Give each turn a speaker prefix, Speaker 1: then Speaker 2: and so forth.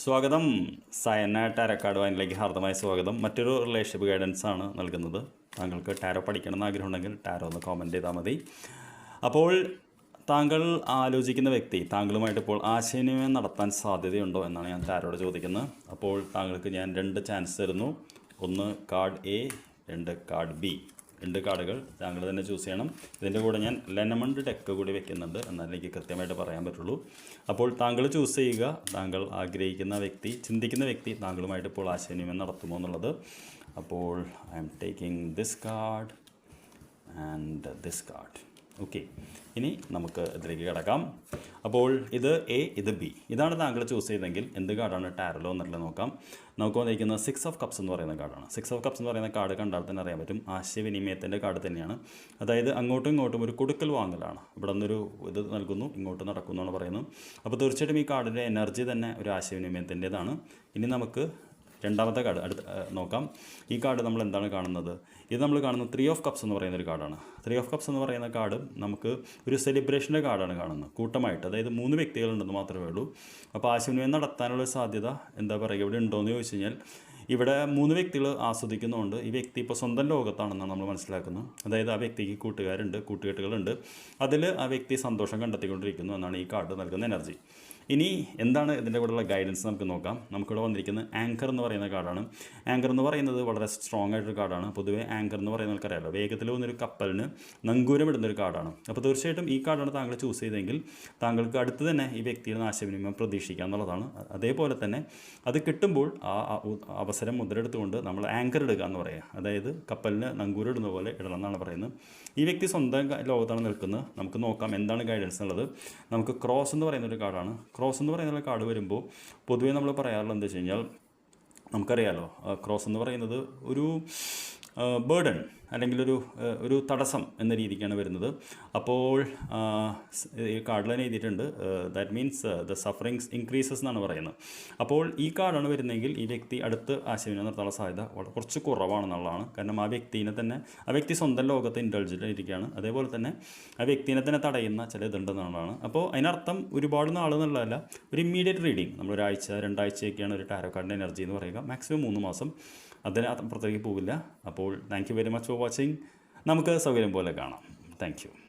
Speaker 1: സ്വാഗതം. Sayana tarot card വായനയിലേക്ക് ഹാർദമായ സ്വാഗതം. മറ്റൊരു റിലേഷൻഷിപ്പ് ഗൈഡൻസ് ആണ് നൽകുന്നത്. താങ്കൾക്ക് ടാരോ പഠിക്കണം എന്ന് ആഗ്രഹമുണ്ടെങ്കിൽ ടാരോ ഒന്ന് കോമൻറ്റ് ചെയ്താൽ മതി. അപ്പോൾ താങ്കൾ ആലോചിക്കുന്ന വ്യക്തി താങ്കളുമായിട്ട് ഇപ്പോൾ ആശയവിനിമയം നടത്താൻ സാധ്യതയുണ്ടോ എന്നാണ് ഞാൻ ടാരോട് ചോദിക്കുന്നത്. അപ്പോൾ താങ്കൾക്ക് ഞാൻ 2 ചാൻസ് തരുന്നു. ഒന്ന് കാർഡ് എ, 2 കാർഡ് ബി. 2 കാർഡുകൾ താങ്കൾ തന്നെ ചൂസ് ചെയ്യണം. ഇതിൻ്റെ കൂടെ ഞാൻ ലെനമണ്ട് ഡെക്ക് കൂടി വെക്കുന്നുണ്ട്, എന്നാൽ എനിക്ക് കൃത്യമായിട്ട് പറയാൻ പറ്റുള്ളൂ. അപ്പോൾ താങ്കൾ ചൂസ് ചെയ്യുക. താങ്കൾ ആഗ്രഹിക്കുന്ന വ്യക്തി, ചിന്തിക്കുന്ന വ്യക്തി താങ്കളുമായിട്ട് ഇപ്പോൾ ആശയവിനിമയം നടത്തുമോ എന്നുള്ളത്. അപ്പോൾ I am taking this card and this card. Okay, ഇനി നമുക്ക് ഇതിലേക്ക് കിടക്കാം. അപ്പോൾ ഇത് എ, ഇത് ബി. ഇതാണ് താങ്കൾ ചൂസ് ചെയ്തെങ്കിൽ എന്ത് കാർഡാണ് ടാരോలో എന്നുള്ളത് നോക്കാം. നമുക്ക് വന്നിരിക്കുന്നത് 6 ഓഫ് കപ്സ് എന്ന് പറയുന്ന കാർഡാണ്. 6 ഓഫ് കപ്സ് എന്ന് പറയുന്ന കാർഡ് കണ്ടാൽ തന്നെ അറിയാൻ പറ്റും ആശയവിനിമയത്തിൻ്റെ കാർഡ് തന്നെയാണ്. അതായത് അങ്ങോട്ടും ഇങ്ങോട്ടും ഒരു കൊടുക്കൽ വാങ്ങലാണ്. ഇവിടെ നിന്നൊരു ഇത് നൽകുന്നു, ഇങ്ങോട്ട് നടക്കുന്നു എന്നാണ് പറയുന്നത്. അപ്പോൾ തീർച്ചയായിട്ടും ഈ കാർഡിൻ്റെ എനർജി തന്നെ ഒരു ആശയവിനിമയത്തിൻ്റെതാണ്. ഇനി നമുക്ക് രണ്ടാമത്തെ കാർഡ് നോക്കാം. ഈ കാർഡ് നമ്മൾ എന്താണ് കാണുന്നത്? ഇത് നമ്മൾ കാണുന്നത് 3 ഓഫ് കപ്സ് എന്ന് പറയുന്ന ഒരു കാർഡാണ്. 3 ഓഫ് കപ്സ് എന്ന് പറയുന്ന കാർഡ് നമുക്ക് ഒരു സെലിബ്രേഷൻ്റെ കാർഡാണ് കാണുന്നത്, കൂട്ടമായിട്ട്. അതായത് 3 വ്യക്തികളുണ്ടെന്ന് മാത്രമേ ഉള്ളൂ. അപ്പോൾ ആശയവിനിമയം നടത്താനുള്ള സാധ്യത എന്താ പറയുക ഇവിടെ ഉണ്ടോയെന്ന് ചോദിച്ചു കഴിഞ്ഞാൽ ഇവിടെ 3 വ്യക്തികൾ ആസ്വദിക്കുന്നതുകൊണ്ട് ഈ വ്യക്തി ഇപ്പോൾ സ്വന്തം ലോകത്താണെന്നാണ് നമ്മൾ മനസ്സിലാക്കുന്നത്. അതായത് ആ വ്യക്തിക്ക് കൂട്ടുകാരുണ്ട്, കൂട്ടുകെട്ടുകളുണ്ട്. അതിൽ ആ വ്യക്തി സന്തോഷം കണ്ടെത്തിക്കൊണ്ടിരിക്കുന്നു എന്നാണ് ഈ കാർഡ് നൽകുന്ന എനർജി. ഇനി എന്താണ് ഇതിൻ്റെ കൂടെയുള്ള ഗൈഡൻസ് നമുക്ക് നോക്കാം. നമുക്കിവിടെ വന്നിരിക്കുന്നത് ആങ്കർ എന്ന് പറയുന്ന കാർഡാണ്. ആങ്കർ എന്ന് പറയുന്നത് വളരെ സ്ട്രോങ് ആയിട്ടൊരു കാർഡാണ്. പൊതുവേ ആങ്കർ എന്ന് പറയുന്ന ആൾക്കറിയാമല്ലോ, വേഗത്തിൽ വന്നൊരു കപ്പലിന് നങ്കൂരം ഇടുന്നൊരു കാർഡാണ്. അപ്പോൾ തീർച്ചയായിട്ടും ഈ കാർഡാണ് താങ്കൾ ചൂസ് ചെയ്തെങ്കിൽ താങ്കൾക്ക് അടുത്ത് തന്നെ ഈ വ്യക്തിയുടെ ആശയവിനിമയം പ്രതീക്ഷിക്കുക എന്നുള്ളതാണ്. അതേപോലെ തന്നെ അത് കിട്ടുമ്പോൾ ആ അവസരം മുതലെടുത്തുകൊണ്ട് നമ്മൾ ആങ്കർ ഇടുക എന്ന് പറയുക. അതായത് കപ്പലിന് നങ്കൂരം ഇടുന്ന പോലെ ഇടണം എന്നാണ് പറയുന്നത്. ഈ വ്യക്തി സ്വന്തം ലോകത്താണ് നിൽക്കുന്നത്. നമുക്ക് നോക്കാം എന്താണ് ഗൈഡൻസ് എന്നുള്ളത്. നമുക്ക് ക്രോസ് എന്ന് പറയുന്ന ഒരു കാർഡാണ്. ക്രോസ് എന്ന് പറയുന്ന കാർഡ് വരുമ്പോൾ പൊതുവേ നമ്മൾ പറയാറുള്ളത് എന്താ വെച്ച് കഴിഞ്ഞാൽ നമുക്കറിയാമല്ലോ, ക്രോസ് എന്ന് പറയുന്നത് ഒരു ബേർഡൻ അല്ലെങ്കിൽ ഒരു തടസ്സം എന്ന രീതിക്കാണ് വരുന്നത്. അപ്പോൾ ഈ കാർഡിൽ തന്നെ എഴുതിയിട്ടുണ്ട് that means the sufferings increases എന്നാണ് പറയുന്നത്. അപ്പോൾ ഈ കാർഡാണ് വരുന്നതെങ്കിൽ ഈ വ്യക്തി അടുത്ത് ആശയവിനിമയം നടത്താനുള്ള സാധ്യത കുറച്ച് കുറവാണെന്നുള്ളതാണ്. കാരണം ആ വ്യക്തി സ്വന്തം ലോകത്ത് ഇൻ്റലിജൻ്റ് ആയിരിക്കുകയാണ്. അതേപോലെ തന്നെ ആ വ്യക്തിനെ തന്നെ തടയുന്ന ചില ഇതുണ്ടെന്നുള്ളതാണ്. അപ്പോൾ അതിനർത്ഥം ഒരുപാട് നാൾ എന്നുള്ളതല്ല, ഒരു ഇമ്മീഡിയറ്റ് റീഡിങ്. നമ്മൾ 1 ആഴ്ച 2 ആഴ്ചയൊക്കെയാണ് ഒരു ടാരോ കാർഡിൻ്റെ എനർജി എന്ന് പറയുക. മാക്സിമം 3 മാസം, അതിന് അപ്പുറത്തേക്ക് പോവില്ല. അപ്പോൾ thank you very much for watching. നമുക്ക് സൗകര്യം പോലെ കാണാം. Thank you.